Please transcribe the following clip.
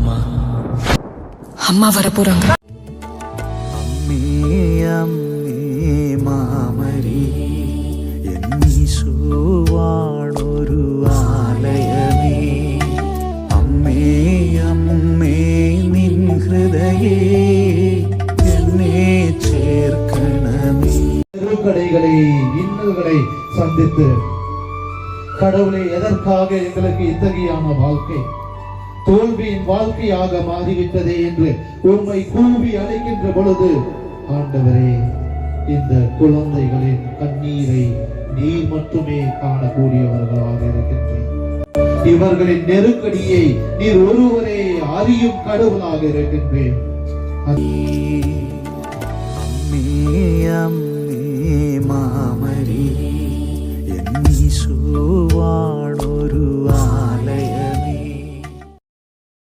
அம்மா அம்மா வரப்போறாங்க. മാമരി എന്നീശുവാണൊരു ആലയമേ അമ്മേ അമ്മേ നിൻ ഹൃദയേ എന്നെ ചേർക്കണമേ. நெருக்கடிகளை இன்னல்களை சந்தித்து கடவுளை எதற்காக எங்களுக்கு இத்தகையான வாழ்க்கை தோல்வியின் வாழ்க்கையாக மாறிவிட்டதே என்று உம்மை கூவி அழைக்கின்ற பொழுது, ஆண்டவரே, இந்த குழந்தைகளின் கண்ணீரை நீர் மட்டுமே காணக்கூடியவர்களாக இருக்கின்றேன். இவர்களின் நெருக்கடியை நீர் ஒருவரே அறியும் கடவுளாக இருக்கின்றேன். മാമരി എന്നീശുവാണൊരു